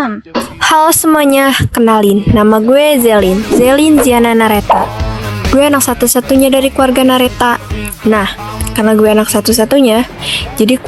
Halo semuanya, kenalin, nama gue Zelin Ziana Nareta. Gue anak satu-satunya dari keluarga Nareta. Nah, karena gue anak satu-satunya, jadi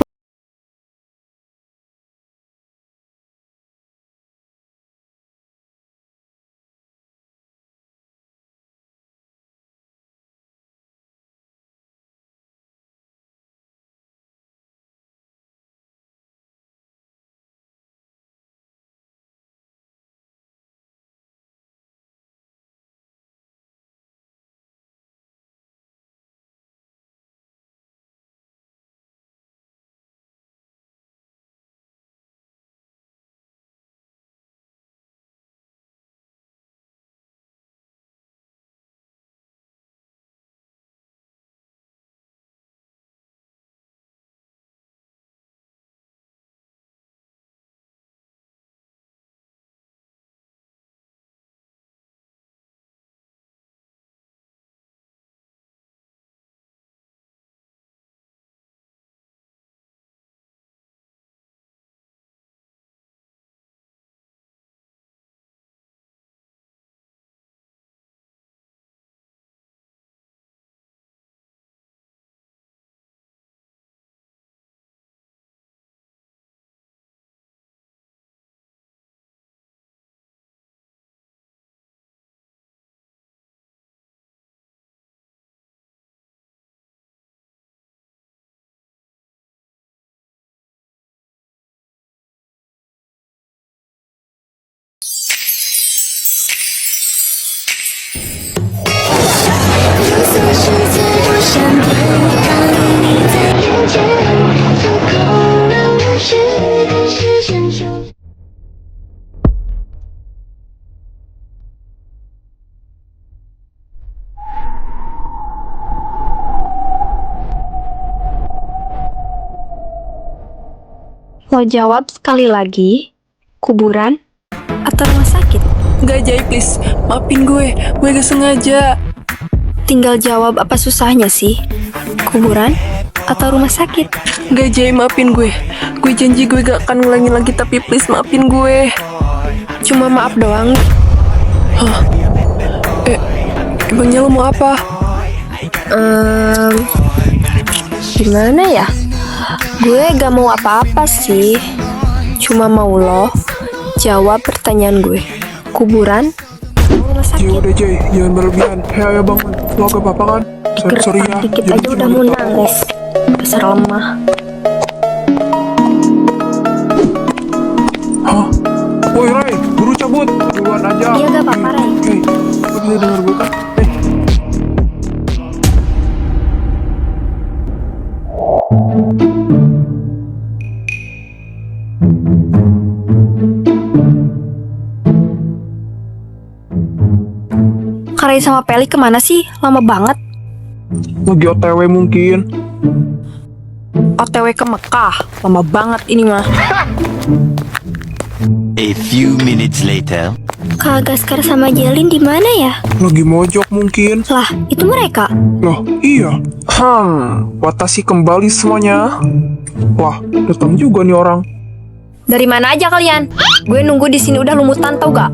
lo jawab sekali lagi, kuburan atau rumah sakit? Enggak, Jay, please. Maafin gue gak sengaja. Tinggal jawab, apa susahnya sih? Kuburan atau rumah sakit? Enggak, Jay, maafin gue. Gue janji gue gak akan ngulangin lagi, tapi please maafin gue. Cuma maaf doang. Hah? Emangnya lo mau apa? Gimana ya? Gue gak mau apa-apa sih. Cuma mau lo jawab pertanyaan gue. Kuburan atau rumah Jay, sakit? udah Jay, jangan berlebihan. Hei, ayo bangun. Lo gak apa-apa kan? Sorry ya. Dikit Jadi aja cuma udah mau udah tahu. nangis. Dasar lemah. Hah? Woi Ray, buru cabut. Duluan aja. Iya, gak apa-apa, Ray. Hei, lo bisa denger gue kan? Hei. Karai sama Peli kemana sih? Lama banget. Lagi OTW mungkin. OTW ke Mekah. Lama banget ini mah. A few minutes later. Kak Gaskar sama Jelin di mana ya? Lagi mojok mungkin. Lah, itu mereka. Loh, iya. Watashi kembali semuanya. Wah, datang juga nih orang. Dari mana aja kalian? Gue nunggu di sini udah lumutan tau gak?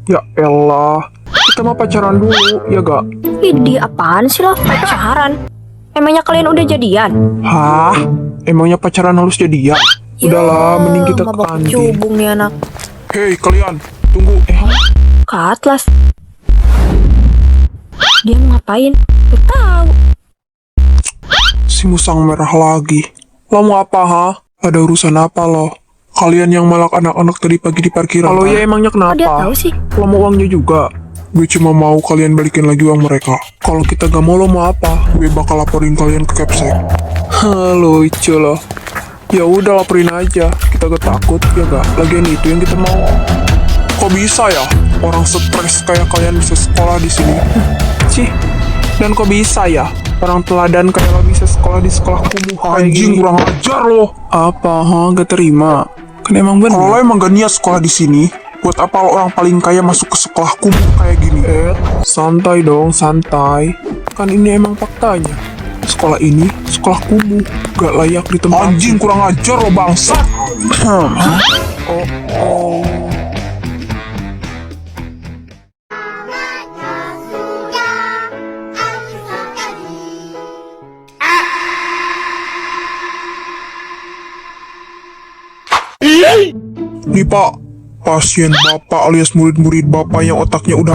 Ya elah. Kita mah pacaran dulu, ya gak? Ih, apaan sih lo? Pacaran? Emangnya kalian udah jadian? Hah? Emangnya pacaran harus jadian? Udahlah, mending kita ke mabok kantin. cubung nih anak. Hei, kalian. Tunggu. Ke Atlas. Dia mau ngapain? Gak tahu. Si musang merah lagi. Lo mau apa, ha? Ada urusan apa lo? Kalian yang malak anak-anak tadi pagi di parkiran. Kalau ya emangnya Kok dia kenapa? tahu sih? Lo mau uangnya juga? Gue cuma mau kalian balikin lagi uang mereka. Kalau kita gak mau, lo mau apa? Gue bakal laporin kalian ke Capsec. Lucu lo. Ya udah, laporin aja. Kita gak takut, ya gak? Lagian itu yang kita mau. Kok bisa ya? Orang stres kayak kalian bisa sekolah di sini. Cih. Dan kok bisa ya? Orang teladan kayak lo bisa sekolah di sekolah kumuh kayak gini. Anjing, kurang ajar lo. Apa, ha? Gak terima. Kan emang bener. Kalau lo emang gak niat sekolah di sini, buat apa lo orang paling kaya masuk ke sekolah kumuh kayak gini? Santai dong, santai. Kan ini emang faktanya. Sekolah ini, sekolah kumuh. Gak layak ditempati. Anjing, kurang ajar lo, bangsat. Oh. Nih Pak, pasien Bapak alias murid-murid Bapak yang otaknya udah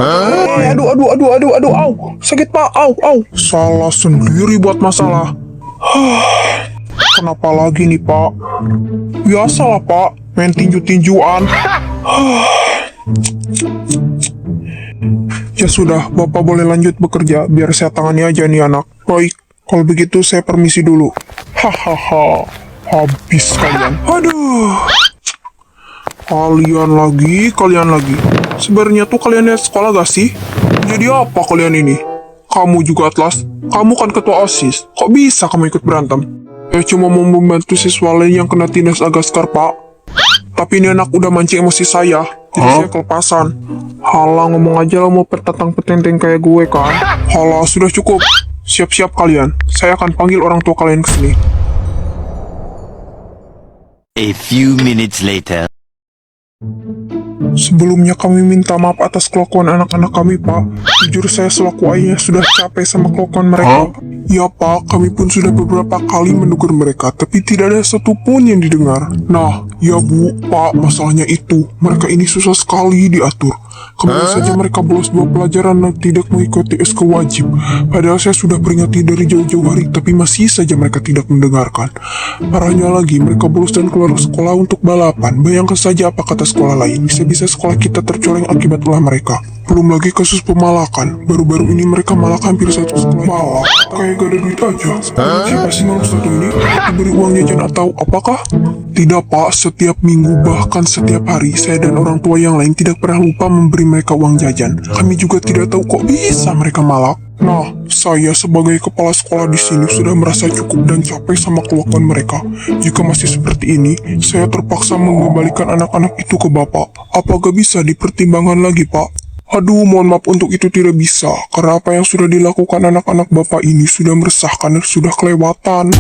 aduh, au, sakit Pak, au. Salah sendiri buat masalah. Kenapa lagi nih Pak? Biasalah Pak, main tinju-tinjuan. Ya sudah, Bapak boleh lanjut bekerja, biar saya tangani aja nih anak. Baik, kalau begitu saya permisi dulu. Hahaha, habis kalian. Aduh. Kalian lagi. Sebenarnya tuh kalian lihat sekolah gak sih? Jadi apa kalian ini? Kamu juga Atlas? Kamu kan ketua OSIS. Kok bisa kamu ikut berantem? Cuma mau membantu siswa lain yang kena tindas Agaskar, Pak. Tapi ini anak udah mancing emosi saya. Jadi saya kelepasan. Halah, ngomong aja lah mau pertatang petenteng kayak gue kan. Halah, sudah cukup. Siap-siap kalian. Saya akan panggil orang tua kalian ke sini. A few minutes later. Sebelumnya kami minta maaf atas kelakuan anak-anak kami, Pak. Jujur saya selaku ayahnya sudah capek sama kelakuan mereka. Ya Pak, kami pun sudah beberapa kali menegur mereka, tapi tidak ada satupun yang didengar. Nah, ya Bu, Pak, masalahnya itu, mereka ini susah sekali diatur. Kemarin saja mereka bolos 2 pelajaran dan tidak mengikuti SK wajib. Padahal saya sudah peringati dari jauh-jauh hari, tapi masih saja mereka tidak mendengarkan. Parahnya lagi, mereka bolos dan keluar sekolah untuk balapan. Bayangkan saja apa kata sekolah lain, bisa-bisa sekolah kita tercoreng akibat ulah mereka. Belum lagi kasus pemalakan. Baru-baru ini mereka malak hampir satu sekolah. Malak? Kayak gak ada duit aja. Siapa sih malam satu ini? Diberi uang jajan atau apakah? Tidak Pak, setiap minggu bahkan setiap hari saya dan orang tua yang lain tidak pernah lupa memberi mereka uang jajan. Kami juga tidak tahu kok bisa mereka malak. Nah, saya sebagai kepala sekolah di sini sudah merasa cukup dan capek sama kelakuan mereka. Jika masih seperti ini, saya terpaksa mengembalikan anak-anak itu ke Bapak. Apa gak bisa dipertimbangkan lagi, Pak? Aduh, mohon maaf untuk itu tidak bisa, karena apa yang sudah dilakukan anak-anak Bapak ini sudah meresahkan dan sudah kelewatan.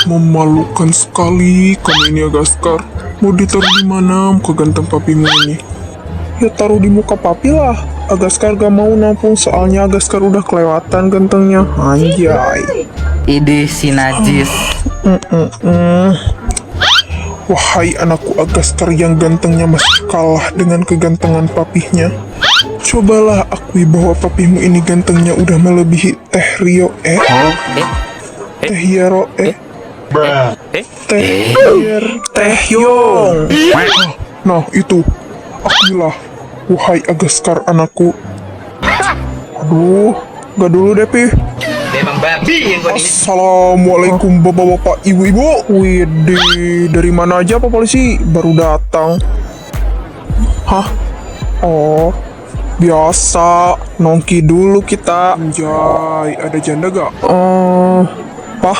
Memalukan sekali kamu ini Agaskar. Mau ditaruh di mana muka ganteng papimu ini? Ya taruh di muka papi lah. Agaskar gak mau nampung soalnya Agaskar udah kelewatan gantengnya. Anjay. Ide si najis. Wahai anakku Agaskar yang gantengnya masih kalah dengan kegantengan papihnya. Cobalah akui bahwa papimu ini gantengnya udah melebihi Teh Rio Teh Hiero Teh Yong. Nah itu, akuilah, wahai Agaskar anakku. Aduh, gak dulu deh Pi. Memang babi yang gua ini. Assalamualaikum bapak-bapak, ibu-ibu. Widih, dari mana aja Pak Polisi? Baru datang. Hah? Oh, biasa, nongki dulu kita. Anjay, ada janda gak? Pak,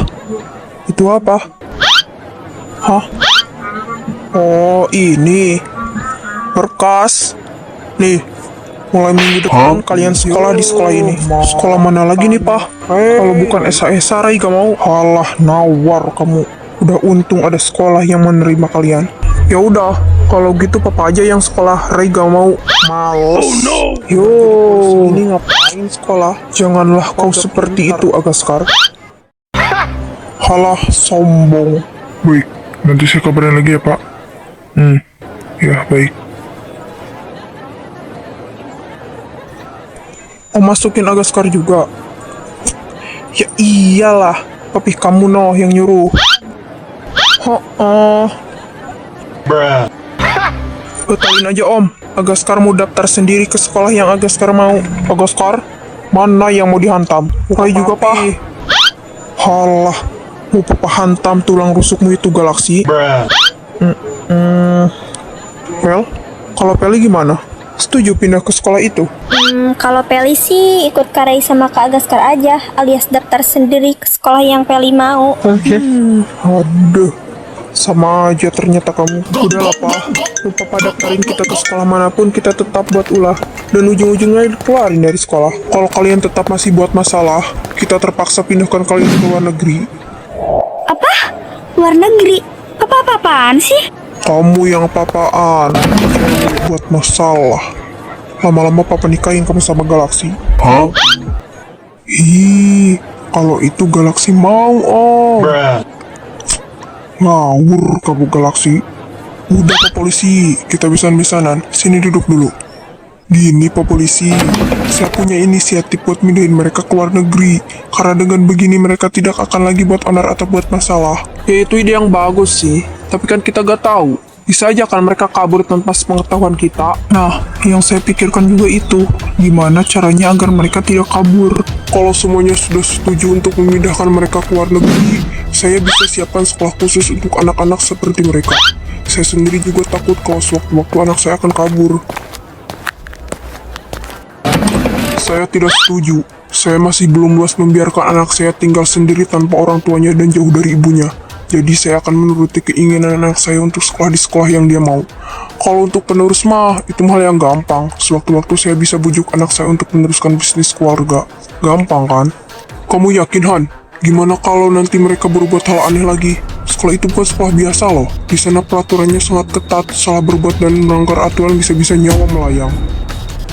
itu apa? Hah? Oh, ini berkas. Nih, mulai minggu depan kalian sekolah di sekolah ini. Sekolah mana lagi nih, Pak? Kalau bukan SHS Rai gak mau. Halah, nawar kamu. Udah untung ada sekolah yang menerima kalian. Ya udah, kalau gitu Papa aja yang sekolah. Rai gak mau. Males. Yo, ini ngapain sekolah? Janganlah kau seperti itu, Agaskar. Halah, sombong. Baik, nanti saya kabarin lagi ya, Pak. Ya, baik. Oh, masukin Agaskar juga. Ya iyalah, papi kamu noh yang nyuruh. Betalin aja Om, Agaskar mau daftar sendiri ke sekolah yang Agaskar mau. Agaskar, mana yang mau dihantam? Rai juga Pak. Halah, mau Papa hantam tulang rusukmu itu Galaksi? Pel, kalau Peli gimana? setuju pindah ke sekolah itu? Kalau Peli sih ikut Karei sama Kak Gaskar aja, alias daftar sendiri ke sekolah yang Peli mau. Aduh, sama aja ternyata kamu. Udahlah Pak, lupa pada daftarin kita ke sekolah manapun, kita tetap buat ulah. Dan ujung-ujungnya dikeluarin dari sekolah. Kalau kalian tetap masih buat masalah, kita terpaksa pindahkan kalian ke luar negeri. Apa? Luar negeri? Apa-apaan sih? Kamu yang apa-apaan? Buat masalah. Lama-lama Papa nikahin kamu sama Galaksi. Hah? Ih, kalau itu Galaksi mau, Om. Ngawur kamu Galaksi. Udah Pak Polisi, kita bisa-bisanan. Sini duduk dulu. Gini Pak Polisi, saya punya inisiatif buat mindahin mereka ke luar negeri. Karena dengan begini mereka tidak akan lagi buat onar atau buat masalah. Ya itu ide yang bagus sih, tapi kan kita gak tahu. Bisa aja kan mereka kabur tanpa sepengetahuan kita. Nah, yang saya pikirkan juga itu, gimana caranya agar mereka tidak kabur. Kalau semuanya sudah setuju untuk memindahkan mereka ke luar negeri, saya bisa siapkan sekolah khusus untuk anak-anak seperti mereka. Saya sendiri juga takut kalau sewaktu-waktu anak saya akan kabur. Saya tidak setuju. Saya masih belum luas membiarkan anak saya tinggal sendiri tanpa orang tuanya dan jauh dari ibunya. Jadi saya akan menuruti keinginan anak saya untuk sekolah di sekolah yang dia mau. Kalau untuk penerus mah, itu hal yang gampang. Sewaktu-waktu saya bisa bujuk anak saya untuk meneruskan bisnis keluarga. Gampang kan? Kamu yakin Han? Gimana kalau nanti mereka berbuat hal aneh lagi? Sekolah itu bukan sekolah biasa loh. Di sana peraturannya sangat ketat. Salah berbuat dan melanggar aturan bisa-bisa nyawa melayang.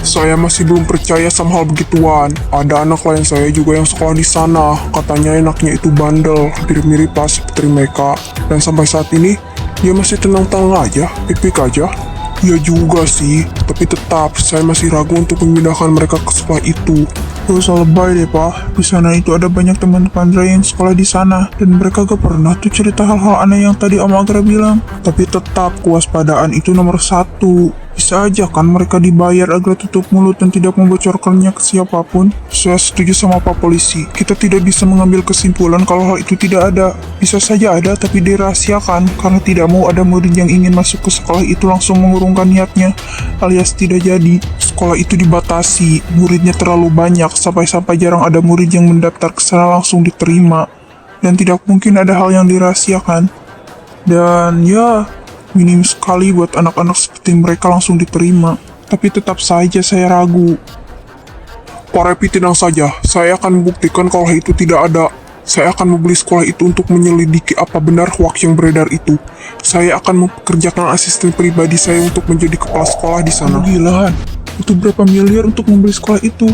Saya masih belum percaya sama hal begituan. Ada anak lain saya juga yang sekolah di sana. Katanya enaknya itu bandel, mirip-mirip lah seperti mereka. Dan sampai saat ini, dia masih tenang-tenang aja, pik-pik aja. Ya juga sih, tapi tetap saya masih ragu untuk memindahkan mereka ke sekolah itu. Gak usah lebay deh Pak, di sana itu ada banyak teman Pandra yang sekolah di sana. Dan mereka gak pernah tuh cerita hal-hal aneh yang tadi Om Agra bilang. Tapi tetap kewaspadaan itu nomor 1. Bisa aja kan mereka dibayar agar tutup mulut dan tidak membocorkannya ke siapapun. Saya setuju sama Pak Polisi. Kita tidak bisa mengambil kesimpulan kalau hal itu tidak ada. Bisa saja ada tapi dirahasiakan karena tidak mau ada murid yang ingin masuk ke sekolah itu langsung mengurungkan niatnya. Alias tidak jadi. Sekolah itu dibatasi. Muridnya terlalu banyak sampai-sampai jarang ada murid yang mendaftar ke sana langsung diterima. Dan tidak mungkin ada hal yang dirahasiakan. Dan ya, minim sekali buat anak-anak seperti mereka langsung diterima. Tapi tetap saja saya ragu. Pak Repi tenang saja, saya akan membuktikan kalau itu tidak ada. Saya akan membeli sekolah itu untuk menyelidiki apa benar hoax yang beredar itu. Saya akan mempekerjakan asisten pribadi saya untuk menjadi kepala sekolah di sana. Gila, itu berapa miliar untuk membeli sekolah itu?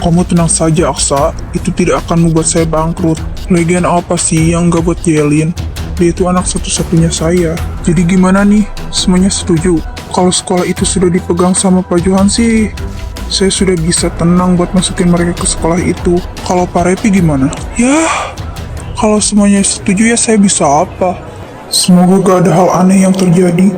Kamu tenang saja Aksa, itu tidak akan membuat saya bangkrut. Lagian apa sih yang gak buat Jelin? Dia itu anak satu-satunya saya. Jadi gimana nih? Semuanya setuju? Kalau sekolah itu sudah dipegang sama Pak Johan sih, saya sudah bisa tenang buat masukin mereka ke sekolah itu. Kalau Pak Repi gimana? Ya, kalau semuanya setuju ya saya bisa apa? Semoga gak ada hal aneh yang terjadi.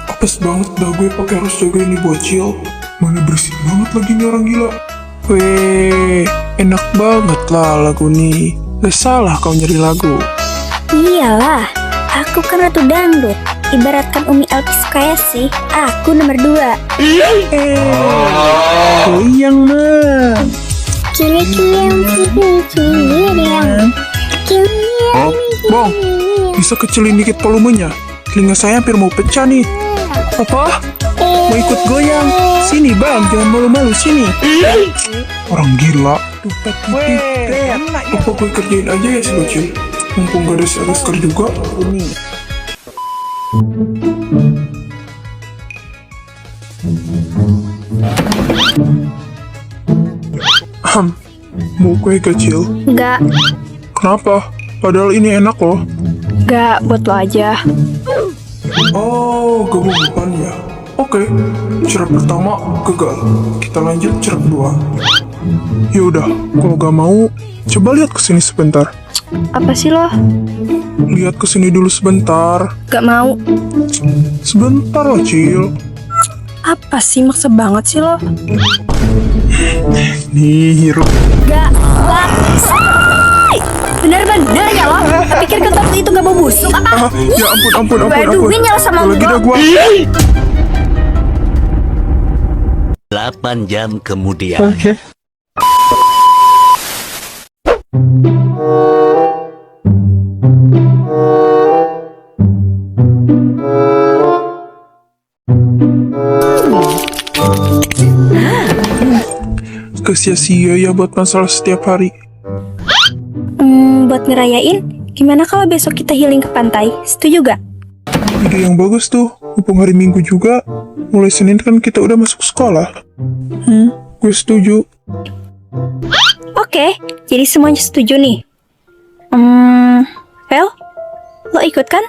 Apes banget dah gue pakai harus jagain nih bocil. Mana berisik banget lagi nih orang gila. Weh, enak banget lah lagu nih. Gak salah kau nyari lagu. Iyalah, aku kan ratu dangdut. Ibaratkan Umi Elvis Sukaesi, aku nomor 2. Goyang mah. Bang, bisa kecilin dikit volumenya. Telinga saya hampir mau pecah nih. Apa? Mau ikut goyang? Sini bang, jangan malu-malu sini. Orang gila. Apa gue kerjain aja ya si bocil? Mumpung gak ada si Alaskar juga. Mau kue kecil? Enggak, Kenapa? Padahal ini enak loh. enggak, buat lo aja. Oh, kebubuhan ya. Oke, cerak pertama gagal. Kita lanjut cerak kedua. Ya udah, kalau gak mau, coba lihat ke sini sebentar. Apa sih lo? Lihat ke sini dulu sebentar. Gak mau. Sebentar lah, Cil. Apa sih, maksa banget sih lo? Nih, Hiro. Gak. Bener-bener ya lo? Pikir ketok itu gak bau busuk apa? Ya ampun. Waduh, gue nyala sama Lagi lo. dah gua. 8 jam kemudian. Kesia-sia ya buat masalah setiap hari. Buat ngerayain, gimana kalau besok kita healing ke pantai? Setuju gak? Ide yang bagus tuh. Mumpung hari Minggu juga. Mulai Senin kan kita udah masuk sekolah. Gue setuju. Oke, jadi semuanya setuju nih. Vel, lo ikut kan?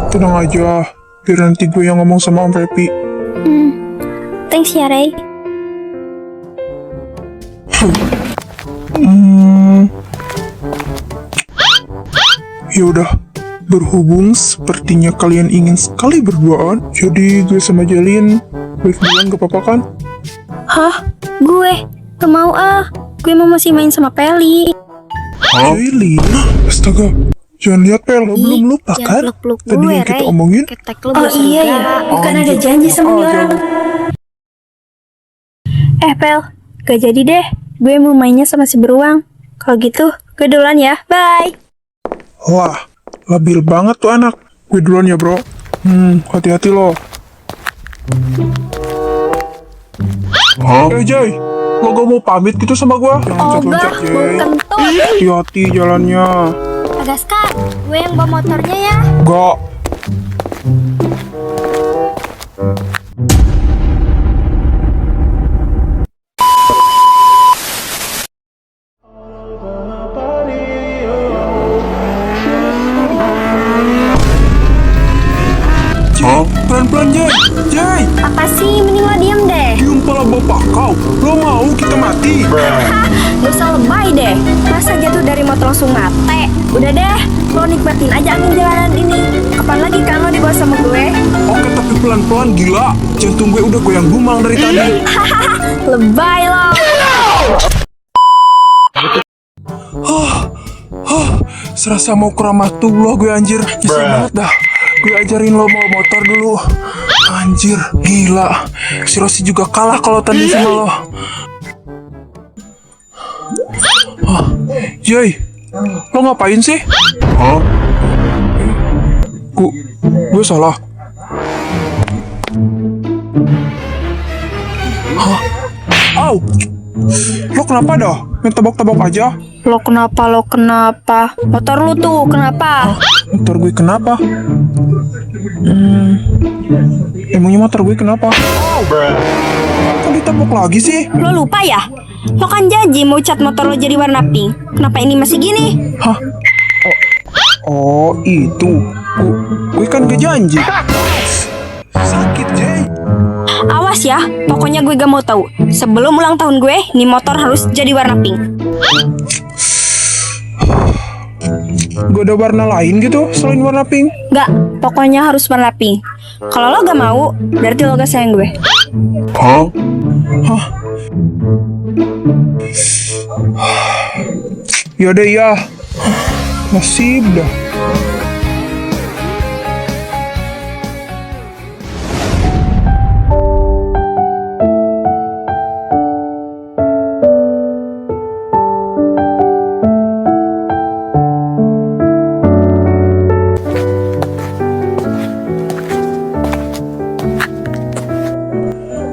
Tenang aja. Biar nanti gue yang ngomong sama Om Pepi. Thanks ya, Ray. Ya udah. Berhubung sepertinya kalian ingin sekali berduaan, jadi gue sama Jalin baik bilang gak apa-apa kan? Hah? Gue? Gak mau ah. Gue mau masih main sama Peli. Jalin? Astaga. Jangan lihat Pel, lo belum lupa Jangan kan? peluk-peluk Tadi gue, yang kita Ray. omongin. Ketek lo oh iya ya, bukan ada Anjir. janji sama Oh, dia orang. jangan. Pel, gak jadi deh. Gue mau mainnya sama si beruang. Kalau gitu, gue duluan ya. Bye. Wah, labil banget tuh anak. Gue duluan ya bro. Hati-hati lo. Jay, lo gak mau pamit gitu sama gue? Jangan loncat-loncat, Ogah, mau Jay. kentut. Hati-hati jalannya. Agaska, gue yang bawa motornya ya. Gak. Pelan-pelan, Jay. Jay, Apa sih? Mending lo diem deh. cium pala bapak kau. Lo mau kita mati? Gak usah lebay deh. Masa jatuh dari motor langsung mate? Udah deh, lo nikmatin aja angin jalanan ini. Kapan lagi kan lo dibawa sama gue? Oke, tapi pelan-pelan gila. Jantung gue udah goyang gumang dari tadi. Lebay lo. Serasa mau keramatullah gue anjir. Nyesel banget dah. Gue ajarin lo mau motor dulu. Anjir, gila. Si Rossi juga kalah kalau tanding sama lo. Jay, lo ngapain sih? Gue salah. Au, lo kenapa dah? Main tebak-tebak aja. Lo kenapa? Motor lu tuh kenapa? Motor gue kenapa? Emangnya motor gue kenapa? Kok ditepok lagi sih? Lo lupa ya? Lo kan janji mau cat motor lo jadi warna pink. Kenapa ini masih gini? Hah? Oh, itu. Gue kan gak janji. Sakit, Jay. Awas ya, pokoknya gue gak mau tahu. Sebelum ulang tahun gue, nih motor harus jadi warna pink. Gak ada warna lain gitu selain warna pink? Gak, pokoknya harus warna pink. Kalau lo gak mau, berarti lo gak sayang gue. Hah? Yaudah ya. Nasib dah.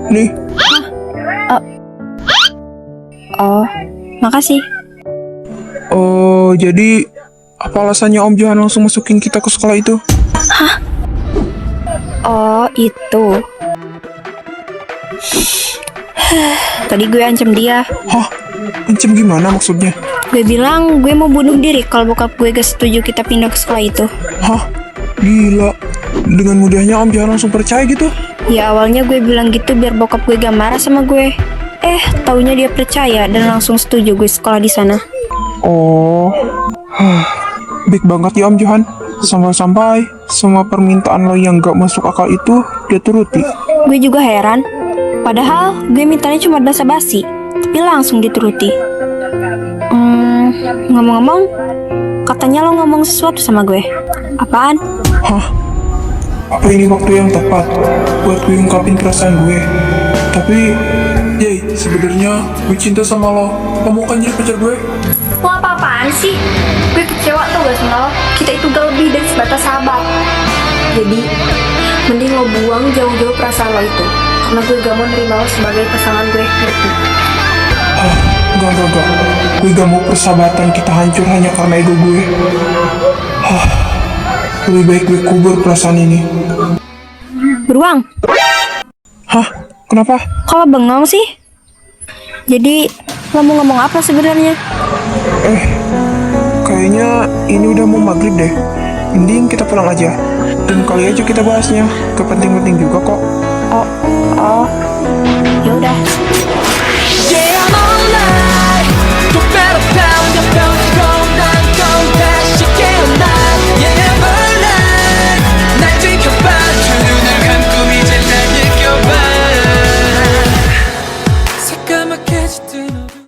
Nih, Oh, makasih. oh jadi apa alasannya Om Johan langsung masukin kita ke sekolah itu? Oh, itu. Tadi gue ancam dia. Hah? Ancam gimana maksudnya? Gue bilang gue mau bunuh diri kalau bokap gue gak setuju kita pindah ke sekolah itu. Hah? Gila. dengan mudahnya Om Johan langsung percaya gitu? Ya awalnya gue bilang gitu biar bokap gue gak marah sama gue. Taunya dia percaya dan langsung setuju gue sekolah di sana. Oh, baik banget ya Om Johan. Sampai-sampai semua permintaan lo yang gak masuk akal itu dia turuti. Gue juga heran. Padahal gue mintanya cuma basa-basi, tapi langsung dituruti. Ngomong-ngomong, katanya lo ngomong sesuatu sama gue. Apaan? Hah? Apa ini waktu yang tepat buat gue ungkapin perasaan gue? Tapi, Yey, sebenarnya gue cinta sama lo. Lo mau kan jadi pacar gue? Lo apa-apaan sih? Gue kecewa tuh gak sama lo. Kita itu gak lebih dari sebatas sahabat. Jadi, mending lo buang jauh-jauh perasaan lo itu. Karena gue gak mau nerima lo sebagai pasangan gue. Ngerti? Enggak. Gue gak mau persahabatan kita hancur hanya karena ego gue. Lebih baik gue kubur perasaan ini. Beruang, Hah? Kenapa? kalau bengong sih? Jadi, lo mau ngomong apa sebenarnya? Kayaknya ini udah mau maghrib deh. Mending kita pulang aja. Dan kali aja kita bahasnya. Gak penting-penting juga kok. Ya udah. 새까맣게 짙은